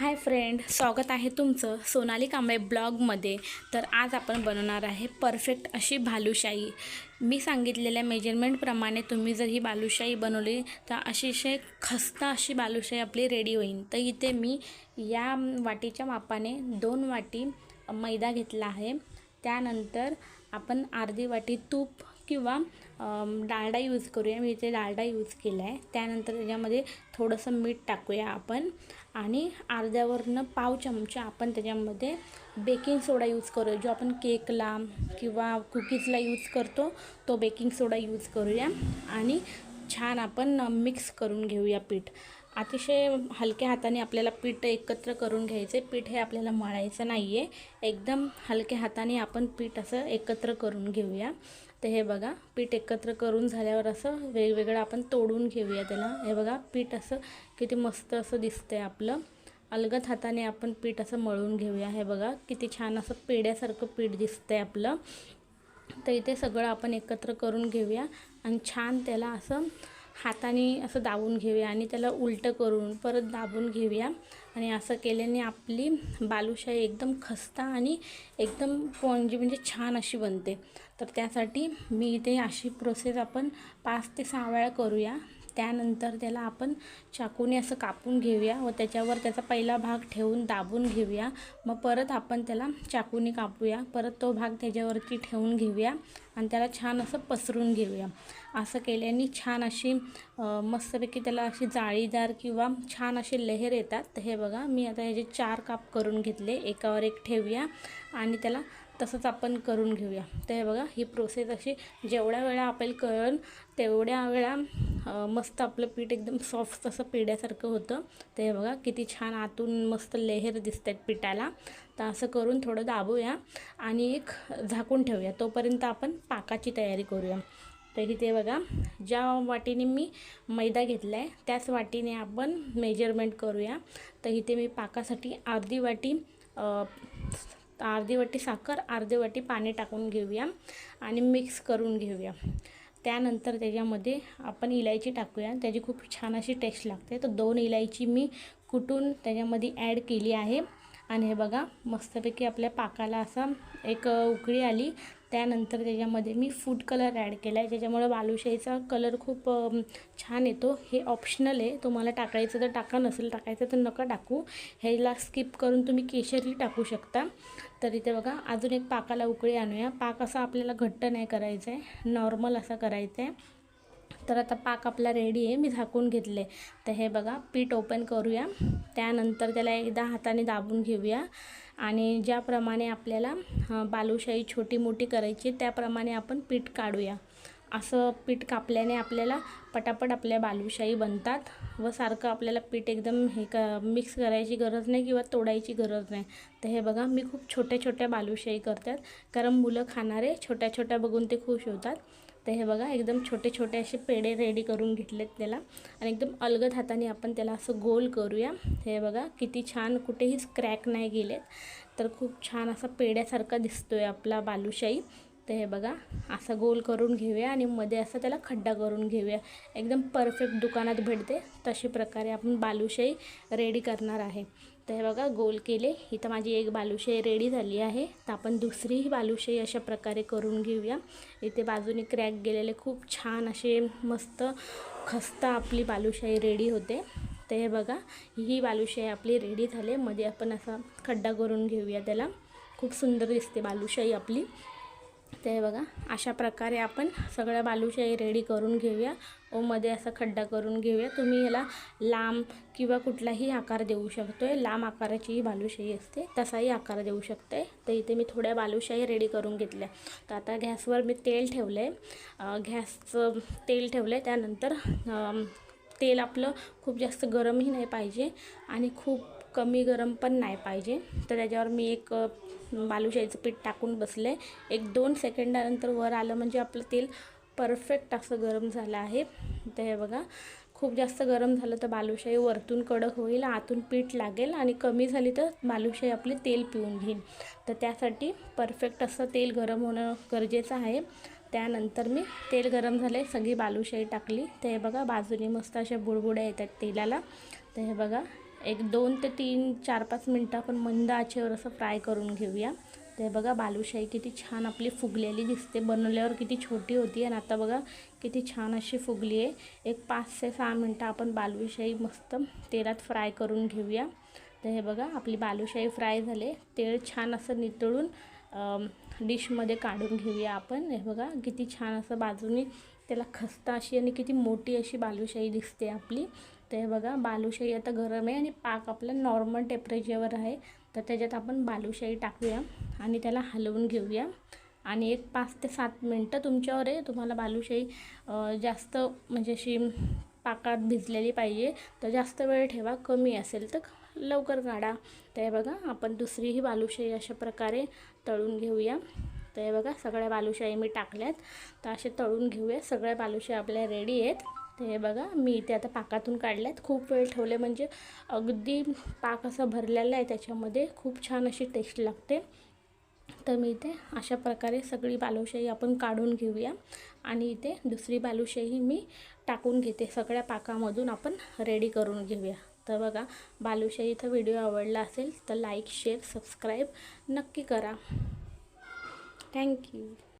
Hi friend, स्वागत आहे तुमचं सोनाली कांबळे ब्लॉगमध्ये. तर आज आपण बनवणार आहे परफेक्ट अशी बालुशाही. मी सांगितलेल्या मेजरमेंटप्रमाणे तुम्ही जर ही बालुशाही बनवली तर अतिशय खस्ता अशी बालुशाही आपली रेडी होईल. तर इथे मी या वाटीच्या मापाने 2 वाटी मैदा घेतला आहे. त्यानंतर आपण अर्धी वाटी तूप किंवा डालडा यूज करूया. मी इथे डालडा यूज केला आहे. त्यानंतर त्याच्यामध्ये थोडंसं मीठ टाकूया आपण आणि अर्ध्यावरनं पाव चमचा आपण त्याच्यामध्ये बेकिंग सोडा यूज करूया. जो आपण केकला किंवा कुकीजला यूज करतो तो बेकिंग सोडा यूज करूया आणि छान आपण मिक्स करून घेऊया पीठ. अतिशय हलक्या हाताने आपल्याला पीठ एकत्र करून घ्यायचे. पीठ हे आपल्याला मळायचं नाही आहे, एकदम हलक्या हाताने आपण पीठ असं एकत्र करून घेऊया. तर हे बघा, पीठ एकत्र करून झाल्यावर असं वेगवेगळं आपण तोडून घेऊया त्याला. हे बघा, पीठ असं किती मस्त असं दिसतंय आपलं. अलगद हाताने आपण पीठ असं मळून घेऊया. हे बघा, किती छान असं पेड्यासारखं पीठ दिसतंय आपलं. तर इथे सगळं आपण एकत्र करून घेऊया आणि छान त्याला असं हाताने असं दाबून घेऊया आणि त्याला उलटं करून परत दाबून घेऊया. आणि असं केल्याने आपली बालुशाही एकदम खस्ता आणि एकदम स्पॉन्जी म्हणजे छान अशी बनते. तर त्यासाठी मी इथे अशी प्रोसेस आपण 5 ते 6 वेळा करूया. त्यानंतर त्याला आपण चाकूने असं कापून घेऊया व त्याच्यावर त्याचा पहिला भाग ठेवून दाबून घेऊया. मग परत आपण त्याला चाकूने कापूया, परत तो भाग त्याच्यावरती ठेवून घेऊया आणि त्याला छान असं पसरून घेऊया. असं केल्याने छान अशी मस्तपैकी त्याला अशी जाळीदार किंवा छान असे लेयर येतात. तर हे बघा, मी आता ह्याचे 4 काप करून घेतले. एकावर एक ठेवूया आणि त्याला तसंच आपण करून घेऊया. तर हे बघा, ही प्रोसेस अशी जेवढ्या वेळा आपल्याला कळेल तेवढ्या वेळा मस्त आपलं पीठ एकदम सॉफ्ट असं पेड्यासारखं होतं. तर हे बघा, किती छान आतून मस्त लेयर दिसत आहेत पिठाला. तर असं करून थोडं दाबूया आणि एक झाकून ठेवूया. तोपर्यंत आपण पाकाची तयारी करूया. तर इथे बघा, ज्या वाटीने मी मैदा घेतला आहे त्याच वाटीने आपण मेजरमेंट करूया. तर इथे मी पाकासाठी अर्धी वाटी साखर, अर्धी वाटी पाणी टाकून घेऊया आणि मिक्स करून घेऊया. त्यानंतर त्याच्यामध्ये आपण इलायची टाकूया. त्याची खूप छान अशी टेस्ट लागते. तर 2 इलायची मी कुटून त्याच्यामध्ये ॲड केली आहे. आणि हे बघा, मस्तपैकी आपल्या पाकाला असा एक उकळी आली. त्यानंतर त्याच्यामध्ये मी फूड कलर ॲड केला आहे, ज्याच्यामुळे बालुशाहीचा कलर खूप छान येतो. हे ऑप्शनल आहे, तुम्हाला टाकायचं तर टाका, नसेल टाकायचं तर नका टाकू. ह्याला स्किप करून तुम्ही केशरही टाकू शकता. तर इथे बघा, अजून एक पाकाला उकळी आणूया. पाक असा आपल्याला घट्ट नाही करायचा आहे, नॉर्मल असा करायचा आहे. तर आता पाक आपला रेडी आहे. मी झाकून घेतले. तर हे बघा, पीठ ओपन करूया. त्यानंतर त्याला एकदा हाताने दाबून घेऊया आणि ज्याप्रमाणे आपल्याला बालुशाही छोटी मोठी करायची त्याप्रमाणे आपण पीठ काढूया. असं पीठ कापल्याने आपल्याला पटापट आपल्या बालुशाही बनतात व सारखं आपल्याला पीठ एकदम मिक्स करायची गरज नाही किंवा तोडायची गरज नाही. तर हे बघा, मी खूप छोट्या छोट्या बालुशाही करतात, कारण मुलं खाणारे छोट्या छोट्या बघून ते खुश होतात. तर हे बघा, एकदम छोटे छोटे असे पेढे रेडी करून घेतलेत त्याला आणि एकदम अलगद हाताने आपण त्याला असं गोल करूया. हे बघा, किती छान, कुठेही क्रॅक नाही गेलेत. तर खूप छान असा पेढ्यासारखा दिसतो आहे आपला बालुशाही. तर हे बघा, असा गोल करून घेऊया आणि मध्ये असं त्याला खड्डा करून घेऊया. एकदम परफेक्ट दुकानात भेटते तशी प्रकारे आपण बालुशाही रेडी करणार आहे. तर हे बघा, गोल केले. इथं माझी एक बालुशाही रेडी झाली आहे. तर आपण दुसरीही बालुशाही अशा प्रकारे करून घेऊया. इथे बाजूने क्रॅक गेलेले खूप छान असे मस्त खस्ता आपली बालुशाही रेडी होते. तर हे बघा, ही बालुशाही आपली रेडी झाली. मध्ये आपण असा खड्डा करून घेऊया त्याला. खूप सुंदर दिसते बालुशाही आपली. ते बघा, अशा प्रकारे आपण सगळ्या बालुशाही रेडी करून घेऊया व मध्ये असा खड्डा करून घेऊया. तुम्ही याला लांब किंवा कुठलाही आकार देऊ शकतो आहे. लांब आकाराचीही बालुशाही असते, तसाही आकार देऊ शकते. तर इथे मी थोड्या बालुशाही रेडी करून घेतल्या. तर आता गॅसवर मी तेल ठेवलं आहे. गॅसचं तेल ठेवलं आहे. त्यानंतर तेल आपलं खूप जास्त गरमही नाही पाहिजे आणि खूप कमी गरम पण नाही पाहिजे. तर त्याच्यावर मी एक बालुशाहीचं पीठ टाकून बसले. 1-2 सेकंदानंतर वर आलं म्हणजे आपलं तेल परफेक्ट असं गरम झालं आहे. तर हे बघा, खूप जास्त गरम झालं तर बालुशाही वरतून कडक होईल, आतून पीठ लागेल आणि कमी झाली तर बालुशाही आपली तेल पिऊन घेईल. तर त्यासाठी परफेक्ट असं तेल गरम होणं गरजेचं आहे. त्यानंतर मी तेल गरम झाले, सगळी बालुशाही टाकली. तर हे बघा, बाजूने मस्त अशा बुडबुड्या येतात तेलाला. तर हे बघा, एक 2 ते 3 4-5 मिनटं आपण मंद आचेवर असं फ्राय करून घेऊया. ते बघा बालुशाही किती छान आपली फुगलेली दिसते. बनवल्यावर किती छोटी होती आणि आता बघा किती छान अशी फुगली आहे. एक 5 ते 6 मिनटं आपण बालुशाही मस्त तेलात फ्राय करून घेऊया. तर हे बघा आपली बालुशाही फ्राय झाले. तेल छान असं नितळून डिशमध्ये काढून घेऊया आपण. हे बघा किती छान असं बाजूनी त्याला खस्ता अशी आणि किती मोठी अशी बालुशाही दिसते आपली. तर हे बघा बालुशाही आता गरम आहे आणि पाक आपला नॉर्मल टेम्परेचरवर आहे. तर त्याच्यात आपण बालुशाही टाकूया आणि त्याला हलवून घेऊया. आणि एक 5 ते 7 मिनटं तुमच्यावर आहे. तुम्हाला बालुशाही जास्त म्हणजे अशी पाकात भिजलेली पाहिजे तर जास्त वेळ ठेवा, कमी असेल तर लवकर काढा. तर हे बघा आपण दुसरीही बालुशाही अशा प्रकारे तळून घेऊया. तर हे बघा सगळ्या बालुशाही मी टाकल्यात. तर असे तळून घेऊया. सगळ्या बालुशाही आपल्या रेडी आहेत. तर हे बघा मी इथे आता पाकातून काढल्यात. खूप वेळ ठेवले म्हणजे अगदी पाक असा भरलेला आहे त्याच्यामध्ये, खूप छान अशी टेस्ट लागते. तर मी इथे अशा प्रकारे सगळी बालुशाही आपण काढून घेऊया आणि इथे दुसरी बालुशाही मी टाकून घेते. सगळ्या पाकामधून आपण रेडी करून घेऊया. तर बघा बालुशाहीचा व्हिडिओ आवडला असेल तर लाईक, शेअर, सबस्क्राईब नक्की करा. थँक्यू.